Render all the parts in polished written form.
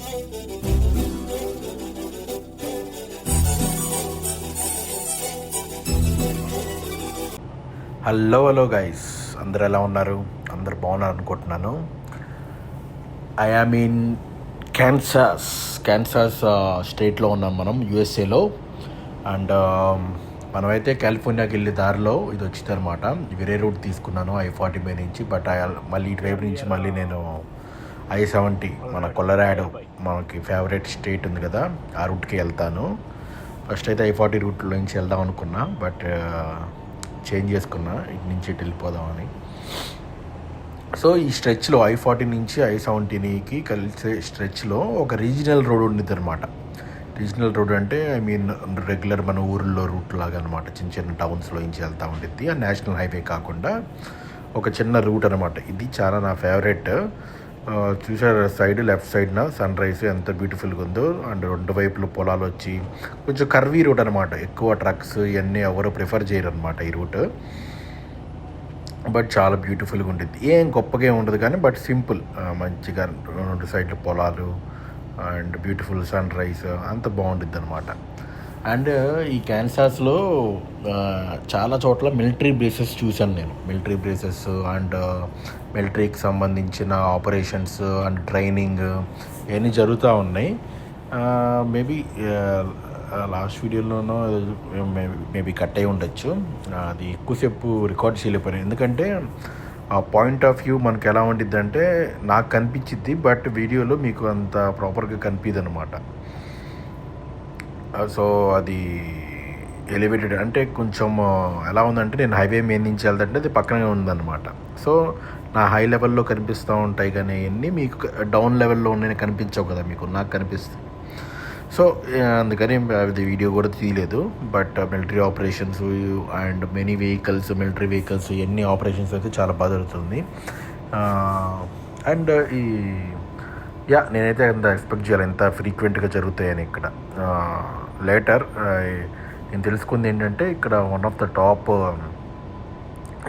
Hello guys, అందరు ఎలా ఉన్నారు? అందరు బాగున్నారు అనుకుంటున్నాను. ఐ ఆమ్ ఇన్ క్యాన్సాస్ స్టేట్లో ఉన్నాం మనం, యూఎస్ఏలో. అండ్ మనమైతే కాలిఫోర్నియాకి వెళ్ళే దారిలో ఇది వచ్చింది అనమాట. వేరే రూట్ తీసుకున్నాను I-40 మీద నుంచి. బట్ మళ్ళీ ఇటువైపు నుంచి మళ్ళీ నేను I-70 మన కొలరాడో, మనకి ఫేవరెట్ స్టేట్ ఉంది కదా, ఆ రూట్కి వెళ్తాను. ఫస్ట్ అయితే I-40 రూట్లో నుంచి వెళ్దాం అనుకున్నా, బట్ చేంజ్ చేసుకున్నా, ఇటు నుంచి ఇటు వెళ్ళిపోదామని. సో ఈ స్ట్రెచ్లో I-40 నుంచి I-70కి కలిసే స్ట్రెచ్లో ఒక రీజనల్ రోడ్ ఉండేది అనమాట. రీజనల్ రోడ్ అంటే రెగ్యులర్ మన ఊర్లో రూట్ లాగా అనమాట. చిన్న చిన్న టౌన్స్లో నుంచి వెళ్తూ ఉంటుంది. ఆ నేషనల్ హైవే కాకుండా ఒక చిన్న రూట్ అనమాట. ఇది చాలా నా ఫేవరెట్. చూసారు సైడ్, లెఫ్ట్ సైడ్న సన్ రైజ్ ఎంత బ్యూటిఫుల్గా ఉందో. అండ్ రెండు వైపులు పొలాలు వచ్చి కొంచెం కర్వీ రూట్ అనమాట. ఎక్కువ ట్రక్స్ ఇవన్నీ ఎవరు ప్రిఫర్ చేయరు అనమాట ఈ రూట్. బట్ చాలా బ్యూటిఫుల్గా ఉంటుంది. ఏం గొప్పగా ఏమి ఉండదు కానీ, బట్ సింపుల్, మంచిగా రెండు సైడ్లు పొలాలు అండ్ బ్యూటిఫుల్ సన్ రైజ్, అంత బాగుంటుంది అనమాట. అండ్ ఈ క్యాన్సాస్లో చాలా చోట్ల మిలిటరీ బేసెస్ చూశాను నేను. మిలిటరీ బేసెస్ అండ్ మిలిటరీకి సంబంధించిన ఆపరేషన్స్ అండ్ ట్రైనింగ్ ఇవన్నీ జరుగుతూ ఉన్నాయి. మేబీ లాస్ట్ వీడియోలోనో మేబీ కట్ అయి ఉండొచ్చు. అది ఎక్కువసేపు రికార్డ్ చేయలేకపోయాను, ఎందుకంటే ఆ పాయింట్ ఆఫ్ వ్యూ మనకు ఎలా ఉండిద్ది అంటే నాకు కనిపించిద్ది, బట్ వీడియోలో మీకు అంత ప్రాపర్గా కనిపించదు అనమాట. సో అది ఎలివేటెడ్ అంటే కొంచెం ఎలా ఉందంటే, నేను హైవే మీద నుంచి వెళ్తుంటే అది పక్కనే ఉందన్నమాట. సో నా హై లెవెల్లో కనిపిస్తూ ఉంటాయి, కానీ అన్నీ మీకు డౌన్ లెవెల్లో ఉన్నాయి కనిపించవు కదా మీకు, నాకు కనిపిస్తుంది. సో అందుకని అది వీడియో కూడా తీయలేదు. But military operations and many vehicles, military vehicles, ఎన్ని ఆపరేషన్స్ అయితే చాలా బాగా జరుగుతుంది. అండ్ నేనైతే అంత ఎక్స్పెక్ట్ చేయాలి ఎంత ఫ్రీక్వెంట్గా జరుగుతాయని ఇక్కడ. లేటర్ నేను తెలుసుకుంది ఏంటంటే, ఇక్కడ one of the top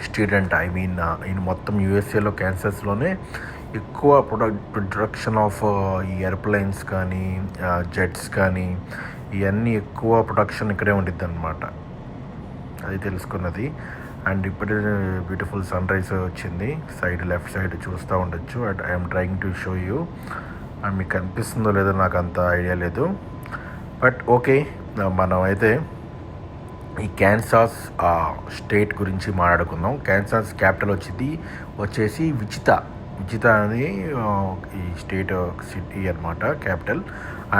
student, ఈయన మొత్తం యూఎస్ఏలో క్యాన్సస్లోనే ఎక్కువ ప్రొడక్షన్ ఆఫ్ ఈ ఎయిర్ప్లైన్స్ కానీ జెట్స్ కానీ ఇవన్నీ ఎక్కువ ప్రొడక్షన్ ఇక్కడే ఉండిద్ది అనమాట. అది తెలుసుకున్నది. అండ్ ఇప్పుడే బ్యూటిఫుల్ సన్ రైజ్ వచ్చింది. సైడ్ లెఫ్ట్ సైడ్ చూస్తూ ఉండొచ్చు. And I'm trying to show you. And మీకు కనిపిస్తుందో లేదో నాకు అంత ఐడియా లేదు, బట్ ఓకే. మనం అయితే ఈ క్యాన్సాస్ స్టేట్ గురించి మాట్లాడుకుందాం. క్యాన్సాస్ క్యాపిటల్ వచ్చేసి విచితా అనేది ఈ స్టేట్ సిటీ అనమాట, క్యాపిటల్.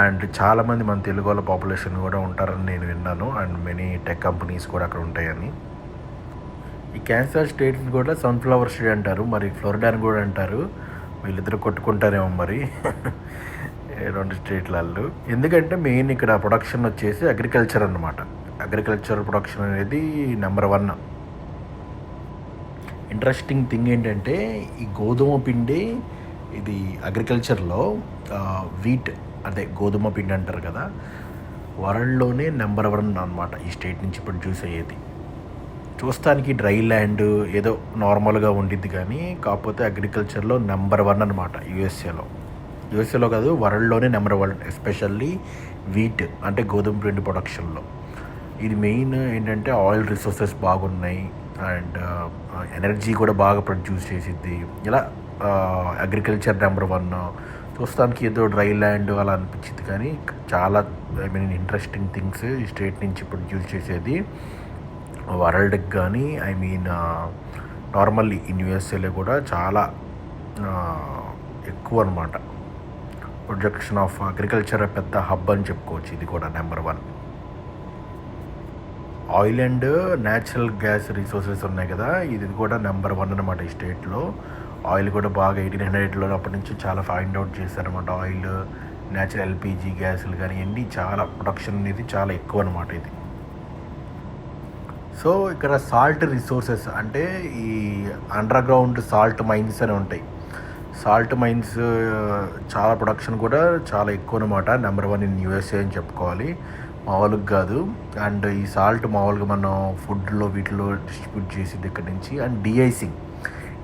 అండ్ చాలామంది మన తెలుగు వాళ్ళ పాపులేషన్ కూడా ఉంటారని నేను విన్నాను. అండ్ మెనీ టెక్ కంపెనీస్ కూడా అక్కడ ఉంటాయని. ఈ క్యాన్సాస్ స్టేట్ కూడా సన్ఫ్లవర్ స్టేట్ అంటారు, మరి ఫ్లోరిడాని కూడా అంటారు. వీళ్ళిద్దరు కొట్టుకుంటారేమో మరి రెండు స్టేట్లలో. ఎందుకంటే మెయిన్ ఇక్కడ ప్రొడక్షన్ వచ్చేసి అగ్రికల్చర్ అన్నమాట. అగ్రికల్చర్ ప్రొడక్షన్ అనేది నెంబర్ 1. ఇంట్రెస్టింగ్ థింగ్ ఏంటంటే, ఈ గోధుమ పిండి ఇది అగ్రికల్చర్లో వీట్, అదే గోధుమ పిండి అంటారు కదా, వరల్డ్లోనే నెంబర్ 1 అనమాట ఈ స్టేట్ నుంచి ప్రొడ్యూస్ అయ్యేది. చూస్తానికి డ్రై ల్యాండ్ ఏదో నార్మల్గా ఉండిద్ది, కానీ కాకపోతే అగ్రికల్చర్లో నెంబర్ 1 అనమాట యూఎస్ఏలో కాదు, వరల్డ్లోనే నెంబర్ 1, ఎస్పెషల్లీ వీట్ అంటే గోధుమ పిండి ప్రొడక్షన్లో. ఇది మెయిన్ ఏంటంటే ఆయిల్ రిసోర్సెస్ బాగున్నాయి అండ్ ఎనర్జీ కూడా బాగా ప్రొడ్యూస్ చేసిద్ది. ఇలా అగ్రికల్చర్ నెంబర్ 1. చూస్తానికి ఏదో డ్రై ల్యాండ్ అలా అనిపించింది, కానీ చాలా ఇంట్రెస్టింగ్ థింగ్స్ ఈ స్టేట్ నుంచి ప్రొడ్యూస్ చేసేది వరల్డ్కి కానీ, నార్మల్లీ ఇన్ యూఎస్ఏలో కూడా చాలా ఎక్కువ అనమాట. ప్రొడక్షన్ ఆఫ్ అగ్రికల్చర్ పెద్ద హబ్ అని చెప్పుకోవచ్చు. ఇది కూడా number 1. Oil and natural gas resources ఉన్నాయి కదా, ఇది కూడా నెంబర్ 1 అనమాట ఈ స్టేట్లో. ఆయిల్ కూడా బాగా 1800లో అప్పటి నుంచి చాలా ఫైండ్ అవుట్ చేశారనమాట. ఆయిల్, న్యాచురల్ ఎల్పిజి గ్యాసులు కానీ ఇవన్నీ చాలా ప్రొడక్షన్ అనేది చాలా ఎక్కువ అనమాట ఇది. సో ఇక్కడ సాల్ట్ రిసోర్సెస్ అంటే ఈ అండర్ గ్రౌండ్ సాల్ట్ మైన్స్ అని ఉంటాయి. సాల్ట్ మైన్స్ చాలా ప్రొడక్షన్ కూడా చాలా ఎక్కువ అనమాట. నెంబర్ 1 ఇన్ యూఎస్ఏ అని చెప్పుకోవాలి, మామూలుగా కాదు. అండ్ ఈ సాల్ట్ మామూలుగా మనం ఫుడ్లో వీటిలో డిస్ట్రిబ్యూట్ చేసేది ఇక్కడ నుంచి. అండ్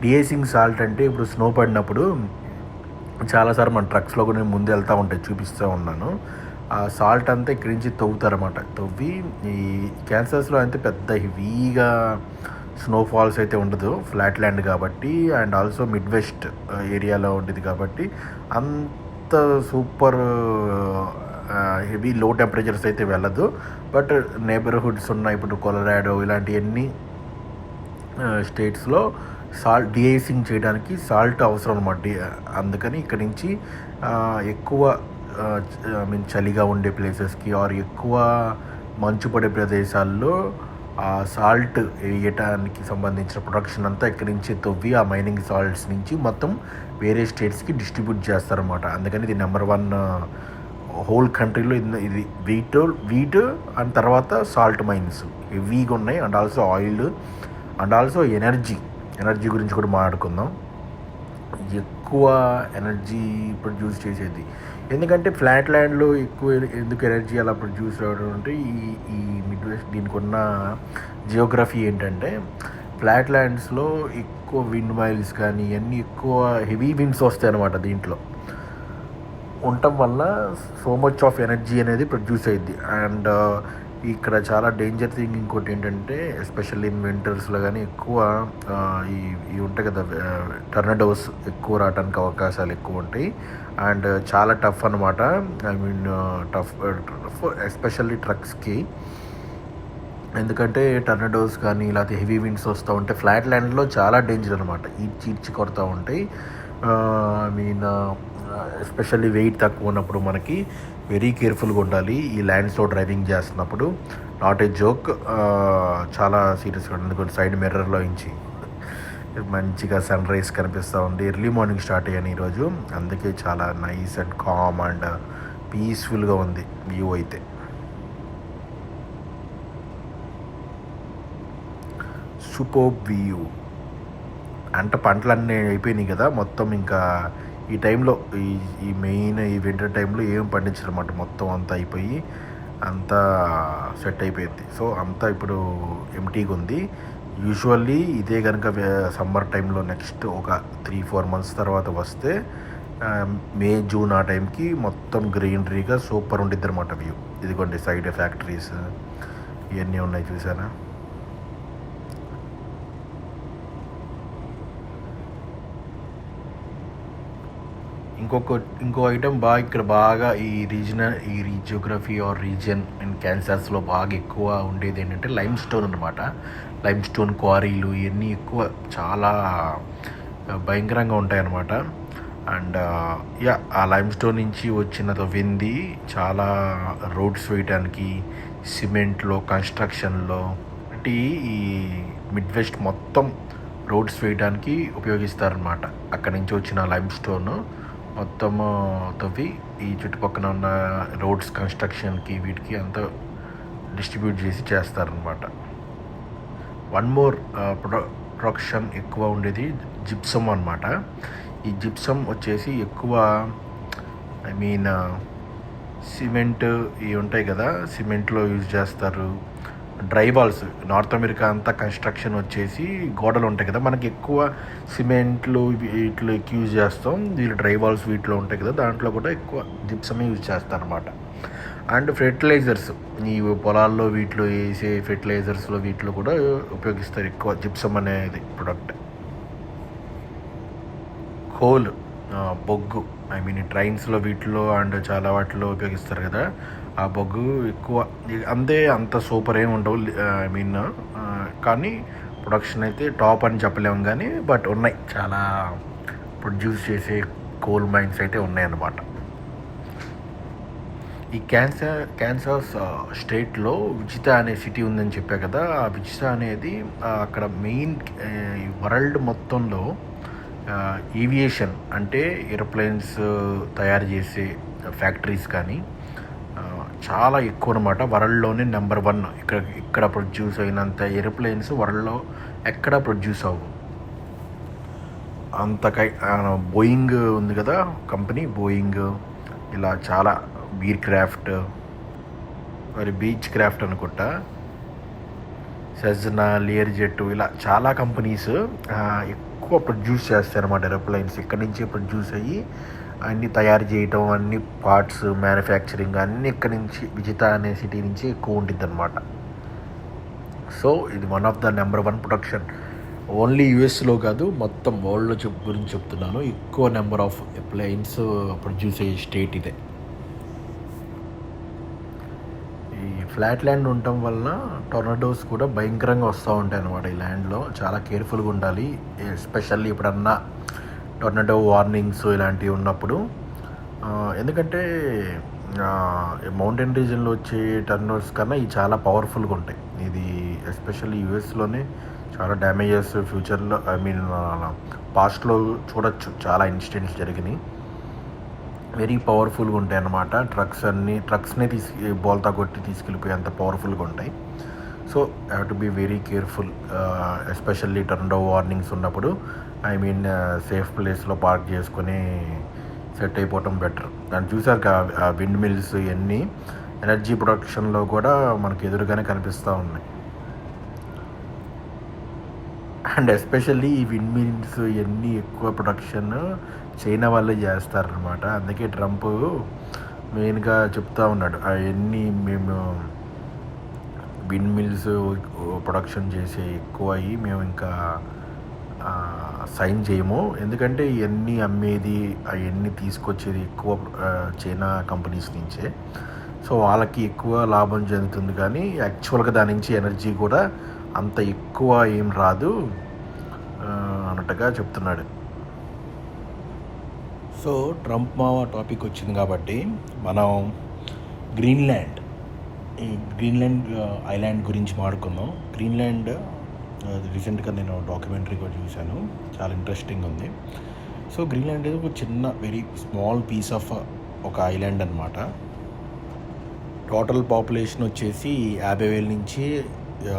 డిఐసింగ్ సాల్ట్ అంటే ఇప్పుడు స్నో పడినప్పుడు చాలాసార్లు మన ట్రక్స్లో కూడా నేను ముందు వెళ్తూ ఉంటాయి చూపిస్తూ ఉన్నాను. ఆ సాల్ట్ అంతా ఇక్కడి నుంచి తవ్వుతారన్నమాట. తవ్వి ఈ క్యాన్సర్స్లో అయితే పెద్ద హెవీగా స్నోఫాల్స్ అయితే ఉండదు, ఫ్లాట్ ల్యాండ్ కాబట్టి, అండ్ ఆల్సో మిడ్ వెస్ట్ ఏరియాలో ఉండేది కాబట్టి అంత సూపర్ హెవీ లో టెంపరేచర్స్ అయితే వెళ్ళదు. బట్ నేబర్హుడ్స్ ఉన్నాయి, ఇప్పుడు కొలరాడో ఇలాంటివన్నీ స్టేట్స్లో సాల్ట్ డీఐసింగ్ చేయడానికి సాల్ట్ అవసరం అనమాట. అందుకని ఇక్కడి నుంచి ఎక్కువ ఐ మీన్ చలిగా ఉండే ప్లేసెస్కి ఆర్ ఎక్కువ మంచు పడే ప్రదేశాల్లో ఆ సాల్ట్ వేయటానికి సంబంధించిన ప్రొడక్షన్ అంతా ఇక్కడి నుంచి తవ్వి ఆ మైనింగ్ సాల్ట్స్ నుంచి మొత్తం వేరే స్టేట్స్కి డిస్ట్రిబ్యూట్ చేస్తారన్నమాట. అందుకని ఇది నెంబర్ 1 హోల్ కంట్రీలో ఇది వీట్ అండ్ తర్వాత సాల్ట్ మైన్స్ హెవీగా ఉన్నాయి. And also oil and also energy గురించి కూడా మాట్లాడుకుందాం. ఎక్కువ ఎనర్జీ ప్రొడ్యూస్ చేసేది ఎందుకంటే ఫ్లాట్ ల్యాండ్లో ఎక్కువ ఎందుకు ఎనర్జీ అలా ప్రొడ్యూస్ అవ్వడం అంటే ఈ మిడ్ వెస్ట్ దీనికి ఉన్న జియోగ్రఫీ ఏంటంటే ఫ్లాట్ ల్యాండ్స్లో ఎక్కువ విండ్ మైల్స్ కానీ ఇవన్నీ ఎక్కువ హెవీ విండ్స్ వస్తాయి అన్నమాట. దీంట్లో ఉండటం వల్ల సో మచ్ ఆఫ్ ఎనర్జీ అనేది ప్రొడ్యూస్ అయ్యిద్ది. అండ్ ఇక్కడ చాలా డేంజర్ థింగ్ ఇంకోటి ఏంటంటే ఎస్పెషల్లీ ఇన్ వింటర్స్లో కానీ ఎక్కువ ఇవి ఉంటాయి కదా, టర్నడోస్ ఎక్కువ రావడానికి అవకాశాలు ఎక్కువ ఉంటాయి. అండ్ చాలా టఫ్ అనమాట. ఐ మీన్ టఫ్ ఎస్పెషల్లీ ట్రక్స్కి. ఎందుకంటే టర్నడోస్ కానీ లేకపోతే హెవీ విండ్స్ వస్తూ ఉంటాయి. ఫ్లాట్ ల్యాండ్లో చాలా డేంజర్ అనమాట, ఈడ్చి కొడతా ఉంటాయి. ఐ మీన్ ఎస్పెషల్లీ వెయిట్ తక్కువ ఉన్నప్పుడు మనకి వెరీ కేర్ఫుల్గా ఉండాలి ఈ ల్యాండ్స్లో డ్రైవింగ్ చేస్తున్నప్పుడు. నాట్ ఏ జోక్, చాలా సీరియస్గా ఉంటుంది. ఎందుకంటే సైడ్ మిర్రర్లో నుంచి మంచిగా సన్ రైజ్ కనిపిస్తూ ఉంది. ఎర్లీ మార్నింగ్ స్టార్ట్ అయ్యాను ఈరోజు, అందుకే చాలా నైస్ అండ్ కామ్ అండ్ పీస్ఫుల్గా ఉంది వ్యూ అయితే. Super view. అంటే పంటలన్నీ అయిపోయినాయి కదా మొత్తం. ఇంకా ఈ టైంలో ఈ మెయిన్ ఈ వింటర్ టైంలో ఏం పండించరు అన్నమాట. మొత్తం అంతా అయిపోయి అంతా సెట్ అయిపోయింది. సో అంతా ఇప్పుడు ఎంటీగా ఉంది. యూజువల్లీ ఇదే కనుక సమ్మర్ టైంలో నెక్స్ట్ ఒక 3-4 months తర్వాత వస్తే మే జూన్ ఆ టైంకి మొత్తం గ్రీనరీగా సూపర్ ఉండిద్ది అనమాట వ్యూ. ఇదిగోండి సైడ్ ఫ్యాక్టరీస్ ఇవన్నీ ఉన్నాయి చూసారా. ఇంకో ఐటెం ఇక్కడ బాగా ఈ జియోగ్రఫీ ఆర్ రీజియన్ అండ్ క్యాన్సర్స్లో బాగా ఎక్కువ ఉండేది ఏంటంటే లైమ్ స్టోన్ అనమాట. లైమ్ స్టోన్ క్వారీలు ఇవన్నీ ఎక్కువ చాలా భయంకరంగా ఉంటాయన్నమాట. అండ్ ఆ లైమ్ స్టోన్ నుంచి వచ్చిన తవ్వింది చాలా రోడ్స్ వేయడానికి, సిమెంట్లో, కన్స్ట్రక్షన్లో, అంటే ఈ మిడ్ వెస్ట్ మొత్తం రోడ్స్ వేయడానికి ఉపయోగిస్తారనమాట. అక్కడి నుంచి వచ్చిన లైమ్ స్టోన్ మొత్తము తవ్వి ఈ చుట్టుపక్కల ఉన్న రోడ్స్ కన్స్ట్రక్షన్కి వీటికి అంతా డిస్ట్రిబ్యూట్ చేస్తారనమాట. వన్ మోర్ ప్రొడక్షన్ ఎక్కువ ఉండేది జిప్సమ్ అనమాట. ఈ జిప్సమ్ వచ్చేసి ఎక్కువ ఐ మీన్ సిమెంట్ ఇవి ఉంటాయి కదా, సిమెంట్లో యూజ్ చేస్తారు. డ్రై వాల్స్ నార్త్ అమెరికా అంతా కన్స్ట్రక్షన్ వచ్చేసి గోడలు ఉంటాయి కదా, మనకి ఎక్కువ సిమెంట్లు వీటిలో యూజ్ చేస్తాం. వీళ్ళు డ్రై వాల్స్ వీటిలో ఉంటాయి కదా, దాంట్లో కూడా ఎక్కువ జిప్సమే యూజ్ చేస్తారు అనమాట. అండ్ ఫెర్టిలైజర్స్ ఈ పొలాల్లో వీటిలో వేసే ఫెర్టిలైజర్స్లో వీటిలో కూడా ఉపయోగిస్తారు ఎక్కువ జిప్సమ్ అనేది ప్రొడక్ట్. కోల్, బొగ్గు, ఐ మీన్ ట్రైన్స్లో వీటిలో అండ్ చాలా వాటిలో ఉపయోగిస్తారు కదా, ఆ బొగ్గు ఎక్కువ. అంత సూపర్ ఏమి ఉండవు ఐ మీన్, కానీ ప్రొడక్షన్ అయితే టాప్ అని చెప్పలేము కానీ, బట్ ఉన్నాయి చాలా ప్రొడ్యూస్ చేసే కోల్ మైన్స్ అయితే ఉన్నాయన్నమాట. ఈ క్యాన్సర్స్ స్టేట్లో విచిత అనే సిటీ ఉందని చెప్పా కదా, ఆ విచిత అనేది అక్కడ మెయిన్ వరల్డ్ మొత్తంలో ఏవియేషన్ అంటే ఏరోప్లేన్స్ తయారు చేసే ఫ్యాక్టరీస్ కానీ చాలా ఎక్కువ అనమాట. వరల్డ్లోనే నెంబర్ 1. ఇక్కడ ప్రొడ్యూస్ అయినంత ఏరోప్లేన్స్ వరల్డ్లో ఎక్కడ ప్రొడ్యూస్ అవ్వవు. బోయింగ్ ఉంది కదా కంపెనీ, బోయింగ్, ఇలా చాలా బీచ్ క్రాఫ్ట్ అనుకుంటా, సెజ్నా, లియర్ జెట్, ఇలా చాలా కంపెనీస్ ఎక్కువ ప్రొడ్యూస్ చేస్తారన్నమాట ఏరోప్లేన్స్. ఇక్కడి నుంచే ప్రొడ్యూస్ అయ్యి అన్నీ తయారు చేయటం, అన్ని పార్ట్స్ మ్యానుఫ్యాక్చరింగ్ అన్నీ ఇక్కడ నుంచి విజిత అనే సిటీ నుంచి ఎక్కువ ఉంటుంది అనమాట. సో ఇది one of the number 1 production. Only యూఎస్లో కాదు, మొత్తం వరల్డ్లో గురించి చెప్తున్నాను. ఎక్కువ నెంబర్ ఆఫ్ ప్లేన్స్ ప్రొడ్యూస్ అయ్యే స్టేట్ ఇదే. ఈ ఫ్లాట్ ల్యాండ్ ఉండటం వలన టొర్నడోస్ కూడా భయంకరంగా వస్తూ ఉంటాయి అన్నమాట. ఈ ల్యాండ్లో చాలా కేర్ఫుల్గా ఉండాలి. ఎస్పెషల్లీ ఎప్పుడన్నా టొర్నడో వార్నింగ్స్ ఇలాంటివి ఉన్నప్పుడు. ఎందుకంటే మౌంటైన్ రీజన్లో వచ్చే టర్నడోస్ కన్నా ఇవి చాలా పవర్ఫుల్గా ఉంటాయి. ఇది ఎస్పెషల్లీ యూఎస్లోనే చాలా డ్యామేజెస్ ఫ్యూచర్లో పాస్ట్లో చూడొచ్చు. చాలా ఇన్సిడెంట్స్ జరిగినాయి. వెరీ పవర్ఫుల్గా ఉంటాయి అన్నమాట. ట్రక్స్నే బోల్తా కొట్టి తీసుకెళ్ళిపోయి అంత పవర్ఫుల్గా ఉంటాయి. So have to be very careful. Especially tornado warnings ఉన్నప్పుడు సేఫ్ ప్లేస్లో పార్క్ చేసుకొని సెట్ అయిపోవటం బెటర్. దాన్ని చూసారు విండ్ మిల్స్ ఇవన్నీ ఎనర్జీ ప్రొడక్షన్లో కూడా మనకు ఎదురుగానే కనిపిస్తూ ఉన్నాయి. అండ్ ఎస్పెషల్లీ ఈ విండ్ మిల్స్ ఇవన్నీ ఎక్కువ ప్రొడక్షన్ చైనా వాళ్ళే చేస్తారనమాట. అందుకే ట్రంప్ మెయిన్గా చెప్తా ఉన్నాడు, అవన్నీ మేము విండ్ మిల్స్ ప్రొడక్షన్ చేసే ఎక్కువ అయ్యి మేము ఇంకా సైన్ చేయము. ఎందుకంటే ఇవన్నీ అమ్మేది అవన్నీ తీసుకొచ్చేది ఎక్కువ చైనా కంపెనీస్ నుంచే. సో వాళ్ళకి ఎక్కువ లాభం చెందుతుంది, కానీ యాక్చువల్గా దాని నుంచి ఎనర్జీ కూడా అంత ఎక్కువ ఏం రాదు అన్నట్టుగా చెప్తున్నాడు. సో ట్రంప్ మావా టాపిక్ వచ్చింది కాబట్టి మనం గ్రీన్లాండ్ ఐలాండ్ గురించి మాట్లాడుకుందాం. గ్రీన్లాండ్ రీసెంట్గా నేను డాక్యుమెంటరీ కూడా చూశాను, చాలా ఇంట్రెస్టింగ్ ఉంది. సో గ్రీన్లాండ్ అనేది ఒక చిన్న వెరీ స్మాల్ పీస్ ఆఫ్ ఒక ఐలాండ్ అనమాట. టోటల్ పాపులేషన్ వచ్చేసి 50,000 నుంచి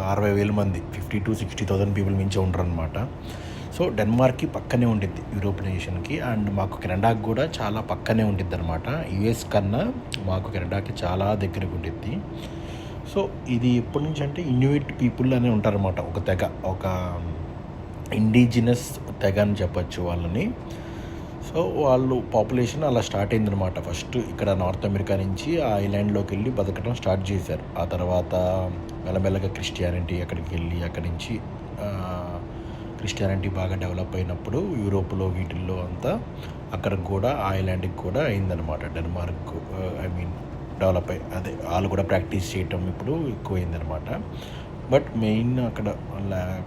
60,000 మంది, 50,000 to 60,000 పీపుల్ మించి ఉంటారు అనమాట. సో డెన్మార్క్కి పక్కనే ఉంటుంది యూరోప్ నేషన్కి, అండ్ మాకు కెనడాకి కూడా చాలా పక్కనే ఉంటుంది అనమాట. యుఎస్ కన్నా మాకు కెనడాకి చాలా దగ్గరకు ఉంటుంది. సో ఇది ఎప్పటి నుంచి అంటే ఇన్యూయిట్ పీపుల్ అని ఉంటారన్నమాట. ఒక తెగ, ఒక ఇండిజినస్ తెగ అని చెప్పచ్చు వాళ్ళని. సో వాళ్ళు పాపులేషన్ అలా స్టార్ట్ అయిందనమాట. ఫస్ట్ ఇక్కడ నార్త్ అమెరికా నుంచి ఆ ఐలాండ్లోకి వెళ్ళి బతకడం స్టార్ట్ చేశారు. ఆ తర్వాత మెల్లమెల్లగా క్రిస్టియానిటీ అక్కడికి వెళ్ళి అక్కడి నుంచి క్రిస్టియానిటీ బాగా డెవలప్ అయినప్పుడు యూరోప్లో వీటిల్లో అంతా అక్కడికి కూడా ఆ ఐలాండ్కి కూడా అయిందనమాట. డెన్మార్క్ డెవలప్ అయ్యి అదే వాళ్ళు కూడా ప్రాక్టీస్ చేయటం ఇప్పుడు ఎక్కువైందనమాట. బట్ మెయిన్ అక్కడ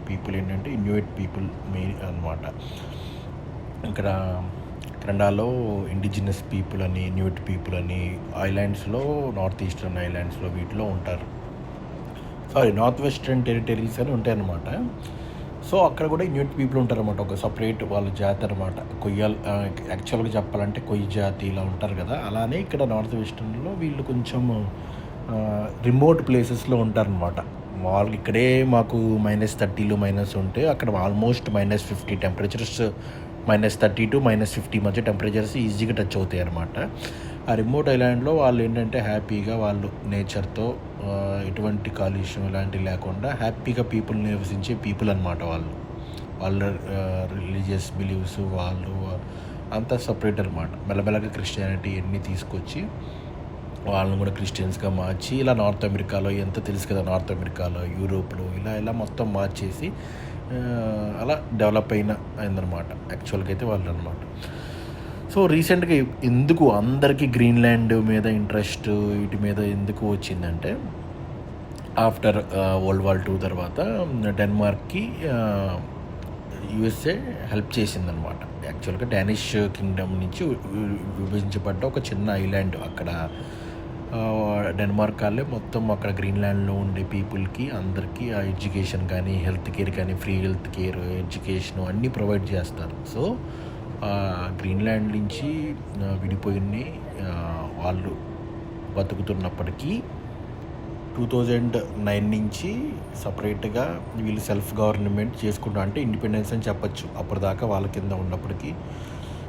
పీపుల్ ఏంటంటే ఇన్యూయిట్ పీపుల్ మెయిన్ అనమాట. ఇక్కడ కెనడాలో ఇండిజినస్ పీపుల్ అని, ఇన్యూయిట్ పీపుల్ అని ఐలాండ్స్లో, నార్త్ ఈస్టర్న్ ఐలాండ్స్లో వీటిలో ఉంటారు. నార్త్ వెస్టర్న్ టెరిటరీస్ అని ఉంటాయి అన్నమాట. సో అక్కడ కూడా ఇన్యూయిట్ పీపుల్ ఉంటారన్నమాట. ఒక సపరేట్ వాళ్ళ జాతి అనమాట. కొయ్యలు యాక్చువల్గా చెప్పాలంటే కొయ్య జాతి ఇలా ఉంటారు కదా. అలానే ఇక్కడ నార్త్ వెస్టర్న్లో వీళ్ళు కొంచెం రిమోట్ ప్లేసెస్లో ఉంటారనమాట. వాళ్ళకి ఇక్కడే మాకు -30 మైనస్ ఉంటే అక్కడ ఆల్మోస్ట్ -50 టెంపరేచర్స్, -30 to -50 మధ్య టెంపరేచర్స్ ఈజీగా టచ్ అవుతాయి అన్నమాట. ఆ రిమోట్ ఐలాండ్లో వాళ్ళు ఏంటంటే హ్యాపీగా వాళ్ళు నేచర్తో ఎటువంటి కాలుష్యం ఇలాంటివి లేకుండా హ్యాపీగా పీపుల్ నివసించే పీపుల్ అనమాట. వాళ్ళ రిలీజియస్ బిలీవ్స్ వాళ్ళు అంతా సపరేట్ అనమాట. మెల్లమెల్లగా క్రిస్టియానిటీ అన్నీ తీసుకొచ్చి వాళ్ళని కూడా క్రిస్టియన్స్గా మార్చి ఇలా నార్త్ అమెరికాలో ఎంత తెలుసు కదా, నార్త్ అమెరికాలో, యూరోప్లో ఇలా మొత్తం మార్చేసి అలా డెవలప్ అయిందనమాట యాక్చువల్గా అయితే వాళ్ళు అనమాట. సో రీసెంట్గా ఎందుకు అందరికీ గ్రీన్లాండ్ మీద ఇంట్రెస్ట్ వీటి మీద ఎందుకు వచ్చిందంటే ఆఫ్టర్ వరల్డ్ వార్ 2 తర్వాత డెన్మార్క్కి యుఎస్ఏ హెల్ప్ చేసిందనమాట. యాక్చువల్గా డానిష్ కింగ్డమ్ నుంచి విభజించబడ్డ ఒక చిన్న ఐలాండ్ అక్కడ. డెన్మార్క్ వాళ్ళే మొత్తం అక్కడ గ్రీన్లాండ్లో ఉండే పీపుల్కి అందరికీ ఆ ఎడ్యుకేషన్ కానీ, హెల్త్ కేర్ కానీ, ఫ్రీ హెల్త్ కేర్, ఎడ్యుకేషన్ అన్నీ ప్రొవైడ్ చేస్తారు. సో గ్రీన్లాండ్ నుంచి విడిపోయిన వాళ్ళు బతుకుతున్నప్పటికీ 2009 నుంచి సపరేట్గా వీళ్ళు సెల్ఫ్ గవర్నమెంట్ చేసుకుంటా, అంటే ఇండిపెండెన్స్ అని చెప్పచ్చు. అప్పటిదాకా వాళ్ళ కింద ఉన్నప్పటికీ.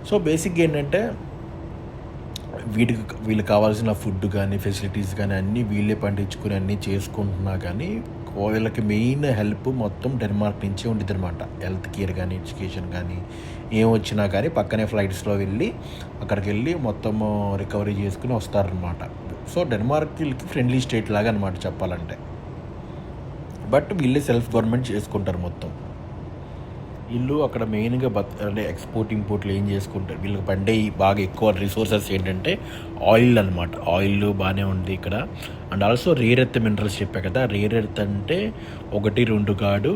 సో బేసిక్గా ఏంటంటే వీళ్ళకి కావాల్సిన ఫుడ్ కానీ, ఫెసిలిటీస్ కానీ అన్నీ వీళ్ళే పండించుకుని అన్నీ చేసుకుంటున్నా కానీ వీళ్ళకి మెయిన్ హెల్ప్ మొత్తం డెన్మార్క్ నుంచే ఉంటుంది అనమాట. హెల్త్ కేర్ కానీ, ఎడ్యుకేషన్ కానీ ఏం వచ్చినా కానీ పక్కనే ఫ్లైట్స్లో వెళ్ళి అక్కడికి వెళ్ళి మొత్తం రికవరీ చేసుకుని వస్తారనమాట. సో డెన్మార్క్ వీళ్ళకి ఫ్రెండ్లీ స్టేట్ లాగా అనమాట చెప్పాలంటే. బట్ వీళ్ళే సెల్ఫ్ గవర్నమెంట్ చేసుకుంటారు మొత్తం. వీళ్ళు అక్కడ మెయిన్గా అంటే ఎక్స్పోర్ట్ ఇంపోర్ట్లు ఏం చేసుకుంటారు, వీళ్ళకి పండే బాగా ఎక్కువ రిసోర్సెస్ ఏంటంటే ఆయిల్ అనమాట. ఆయిల్ బాగానే ఉంది ఇక్కడ. And also rare earth minerals చెప్పా కదా, రేర్ ఎర్త్ అంటే 1-2 కాదు,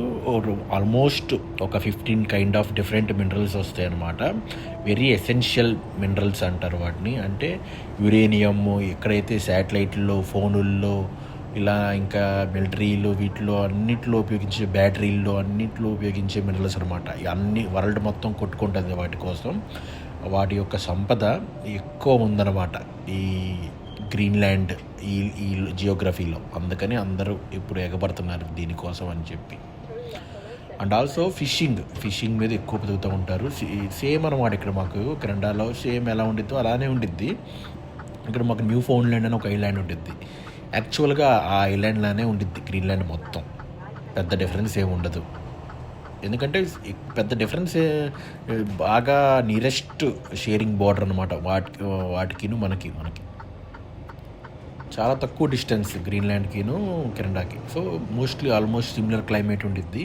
ఆల్మోస్ట్ ఒక 15 కైండ్ ఆఫ్ డిఫరెంట్ మినరల్స్ వస్తాయి అన్నమాట. వెరీ ఎసెన్షియల్ మినరల్స్ అంటారు వాటిని. అంటే యురేనియం ఎక్కడైతే శాటిలైట్లో, ఫోనుల్లో, ఇలా ఇంకా మిలిటరీలో, వీటిలో అన్నిట్లో ఉపయోగించే బ్యాటరీల్లో అన్నిట్లో ఉపయోగించే మినరల్స్ అనమాట. అన్ని వరల్డ్ మొత్తం కొట్టుకుంటుంది వాటి కోసం. వాటి యొక్క సంపద ఎక్కువ ఉందన్నమాట ఈ గ్రీన్లాండ్ ఈ జియోగ్రఫీలో. అందుకని అందరూ ఇప్పుడు ఎగబడుతున్నారు దీనికోసం అని చెప్పి. అండ్ ఆల్సో ఫిషింగ్ మీద ఎక్కువ బతుకుతూ ఉంటారు. సేమ్ అనమాట ఇక్కడ మాకు కెనడాలో సేమ్ ఎలా ఉండిద్దో అలానే ఉండిద్ది. ఇక్కడ మాకు న్యూ ఫౌండ్లాండ్ అని ఒక ఐలాండ్ ఉంటుంది. యాక్చువల్గా ఆ ఐలాండ్లానే ఉండిద్ది గ్రీన్లాండ్ మొత్తం. పెద్ద డిఫరెన్స్ ఏమి ఉండదు. ఎందుకంటే పెద్ద డిఫరెన్స్ బాగా నియరెస్ట్ షేరింగ్ బార్డర్ అనమాట వాటికిను మనకి చాలా తక్కువ డిస్టెన్స్ గ్రీన్లాండ్కిను కెనడాకి. So mostly almost similar climate ఉండిద్ది.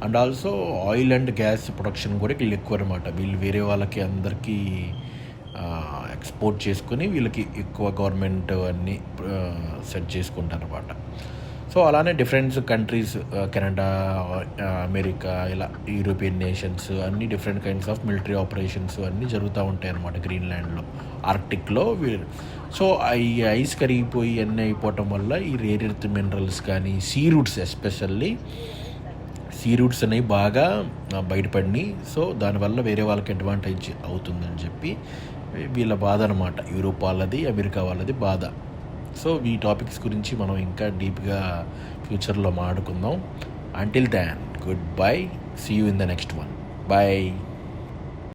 And also oil and gas production కూడా వీళ్ళు ఎక్కువ అనమాట. వీళ్ళు వేరే వాళ్ళకి అందరికీ ఎక్స్పోర్ట్ చేసుకుని వీళ్ళకి ఎక్కువ గవర్నమెంట్ అన్నీ సెట్ చేసుకుంటారు అనమాట. సో అలానే డిఫరెంట్ కంట్రీస్ కెనడా, అమెరికా, ఇలా యూరోపియన్ నేషన్స్ అన్నీ different kinds of military operations అన్నీ జరుగుతూ ఉంటాయి అన్నమాట గ్రీన్లాండ్లో, ఆర్క్టిక్లో. సో ఈ ఐస్ కరిగిపోయి అన్నీ అయిపోవటం వల్ల ఈ రేర్ ఎర్త్ మినరల్స్ కానీ, see roots especially see roots అనేవి బాగా బయటపడినాయి. సో దానివల్ల వేరే వాళ్ళకి అడ్వాంటేజ్ అవుతుందని చెప్పి వీళ్ళ బాధ అనమాట. యూరోప్ వాళ్ళది, అమెరికా వాళ్ళది బాధ. సో ఈ టాపిక్స్ గురించి మనం ఇంకా డీప్గా ఫ్యూచర్లో మాట్లాడుకుందాం. Until then goodbye, see you in the next one. By.